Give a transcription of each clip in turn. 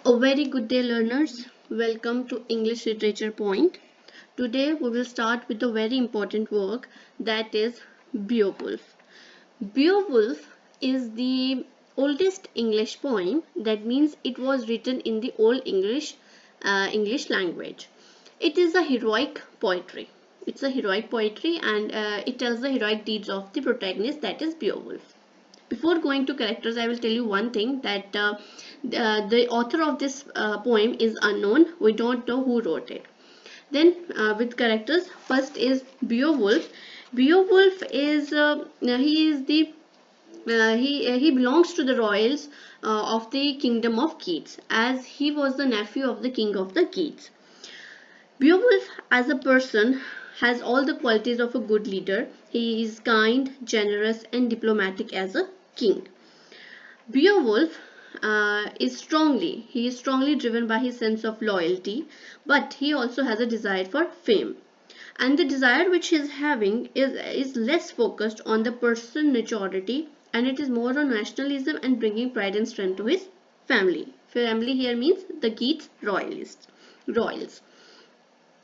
A very good day, learners. Welcome to English Literature Point. Today we will start with a very important work, that is Beowulf. Beowulf is the oldest English poem. That means it was written in the Old English language. It is a heroic poetry. It's a heroic poetry, and it tells the heroic deeds of the protagonist, that is Beowulf. Before going to characters, I will tell you one thing, that the author of this poem is unknown. We don't know who wrote it. Then with characters, first is Beowulf. Beowulf is he is the he belongs to the royals of the kingdom of Geats, as he was the nephew of the king of the Geats. Beowulf as a person has all the qualities of a good leader. He is kind, generous, and diplomatic as a king. Beowulf he is strongly driven by his sense of loyalty, but he also has a desire for fame. And the desire which he is having is less focused on the personal maturity, and it is more on nationalism and bringing pride and strength to his family. Family here means the Geats royals.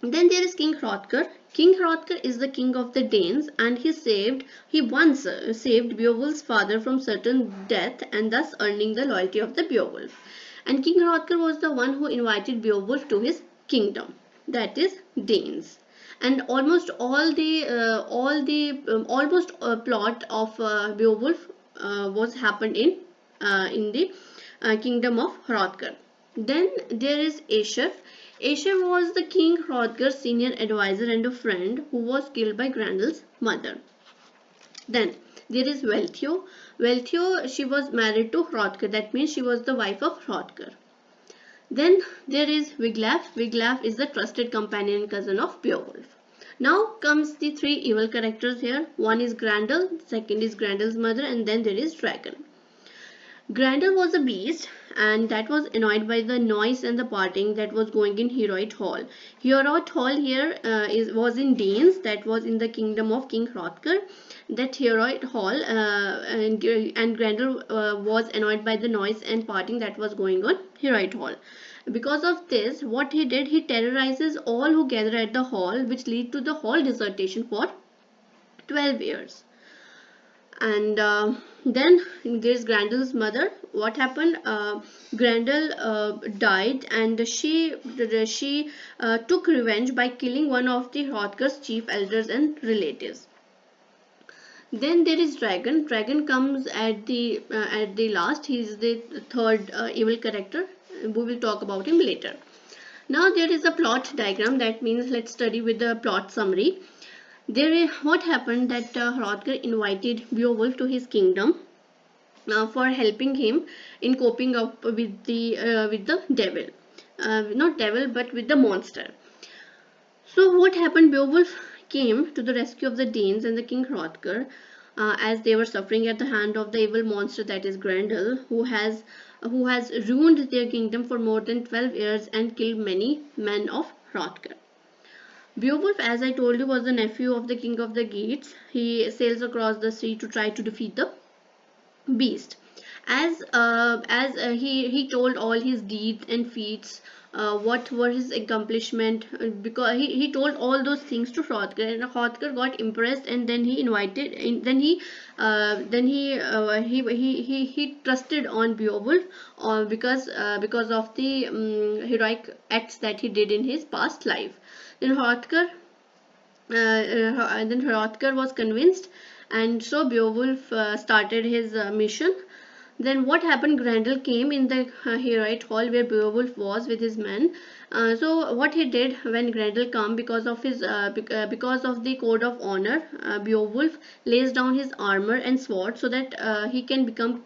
Then there is King Hrothgar. King Hrothgar is the king of the Danes, and he once saved Beowulf's father from certain death, and thus earning the loyalty of the Beowulf. And King Hrothgar was the one who invited Beowulf to his kingdom, that is Danes. And almost plot of Beowulf was happened in the kingdom of Hrothgar. Then there is Aesir. Aesir was the King Hrothgar's senior advisor and a friend who was killed by Grendel's mother. Then there is Wealhtheow. Wealhtheow, she was married to Hrothgar. That means she was the wife of Hrothgar. Then there is Wiglaf. Wiglaf is the trusted companion and cousin of Beowulf. Now comes the three evil characters here. One is Grendel, second is Grendel's mother, and then there is Dragon. Grendel was a beast, and that was annoyed by the noise and the partying that was going in Heorot Hall. Heorot Hall here was in Danes, that was in the kingdom of King Hrothgar. That Heorot Hall and Grendel was annoyed by the noise and partying that was going on Heorot Hall. Because of this, what he did, he terrorizes all who gather at the hall, which lead to the hall desertation for 12 years. And then there's Grendel's mother. What happened? Grendel died, and she took revenge by killing one of the Hrothgar's chief elders and relatives. Then there is Dragon. Dragon comes at the last. He is the third evil character. We will talk about him later. Now there is a plot diagram. That means let's study with the plot summary. What happened, that Hrothgar invited Beowulf to his kingdom for helping him in coping up with the devil, not devil but with the monster. So what happened? Beowulf came to the rescue of the Danes and the King Hrothgar as they were suffering at the hand of the evil monster, that is Grendel, who has ruined their kingdom for more than 12 years and killed many men of Hrothgar. Beowulf, as I told you, was the nephew of the king of the Geats. He sails across the sea to try to defeat the beast. As he told all his deeds and feats, what were his accomplishment, because he told all those things to Hrothgar, and Hrothgar got impressed, and then he trusted on Beowulf because of the heroic acts that he did in his past life. Then Hrothgar was convinced, and so Beowulf started his mission. Then what happened? Grendel came in the Heorot Hall where Beowulf was with his men. So what he did when Grendel came, because of the code of honor, Beowulf lays down his armor and sword so that he can become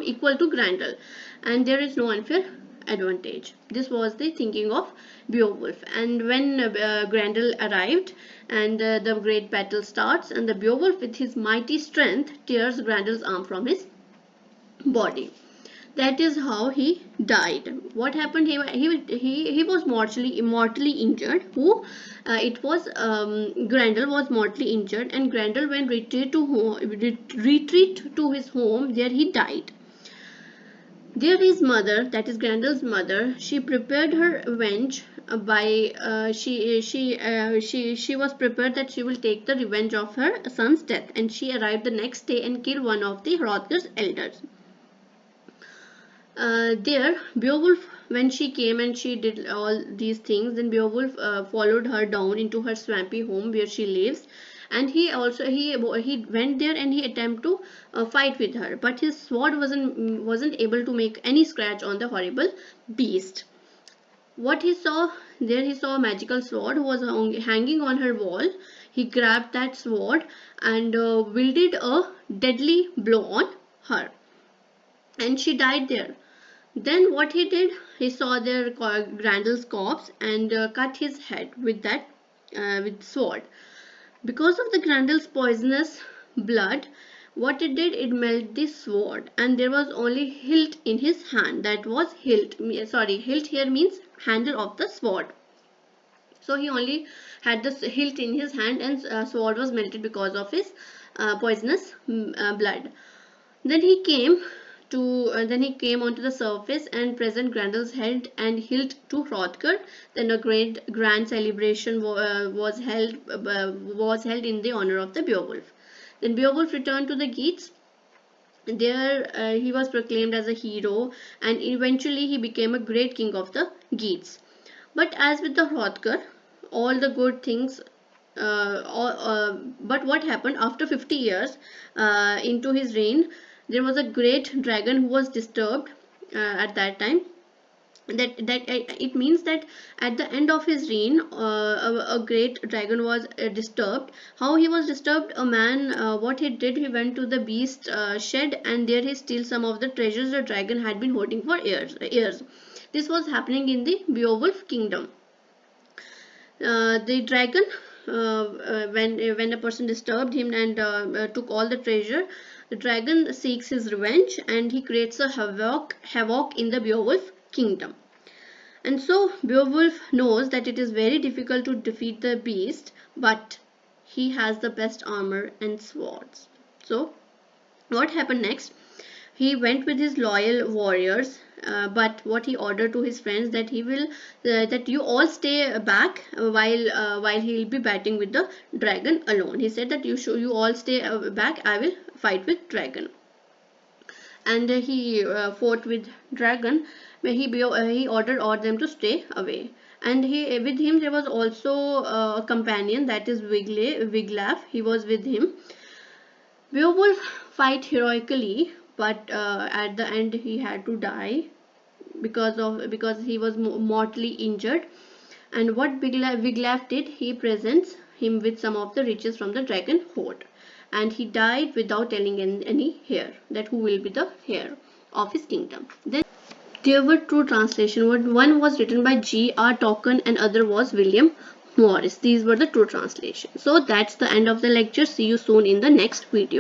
equal to Grendel, and there is no unfair advantage. This was the thinking of Beowulf. And when Grendel arrived, and the great battle starts, and the Beowulf with his mighty strength tears Grendel's arm from his body. That is how he died. What happened? He was mortally injured. Grendel was mortally injured, and Grendel, when retreat to his home, there he died. There his mother, that is Grendel's mother, she prepared her revenge by she was prepared that she will take the revenge of her son's death, and she arrived the next day and killed one of the Hrothgar's elders. There, Beowulf, when she came and she did all these things, then Beowulf followed her down into her swampy home where she lives, and he went there and he attempted to fight with her, but his sword wasn't able to make any scratch on the horrible beast. What he saw there, he saw a magical sword who was hanging on her wall. He grabbed that sword and wielded a deadly blow on her, and she died there. Then what he did, he saw their Grandel's corpse and cut his head with that with sword. Because of the Grandel's poisonous blood, what it did, it melted the sword, and there was only hilt in his hand. That was hilt. Sorry, hilt here means handle of the sword. So he only had the hilt in his hand, and sword was melted because of his poisonous blood. Then he came onto the surface and present Grendel's head and hilt to Hrothgar. Then a grand celebration was held in the honor of the Beowulf. Then Beowulf returned to the Geats. There he was proclaimed as a hero, and eventually he became a great king of the Geats. But as with the Hrothgar, all the good things but what happened after 50 years into his reign, there was a great dragon who was disturbed at that time. That it means that at the end of his reign, a great dragon was disturbed. How he was disturbed? A man, what he did, he went to the beast shed, and there he stole some of the treasures the dragon had been hoarding for years. This was happening in the Beowulf kingdom. The dragon, when a person disturbed him and took all the treasure, the dragon seeks his revenge and he creates a havoc in the Beowulf kingdom. And so Beowulf knows that it is very difficult to defeat the beast, but he has the best armor and swords. So what happened next? He went with his loyal warriors, but what he ordered to his friends, that he will that you all stay back while he will be battling with the dragon alone. He said that you all stay back. I will fight with dragon. And he fought with dragon. Where he ordered all them to stay away. And with him there was also a companion, that is Wiglaf. He was with him. Beowulf fight heroically, but at the end he had to die because he was mortally injured. And what Wiglaf did, he presents him with some of the riches from the dragon hoard, and he died without telling any heir that who will be the heir of his kingdom. Then there were two translations. One was written by G.R. Tolkien and other was William Morris. These were the two translations. So that's the end of the lecture. See you soon in the next video.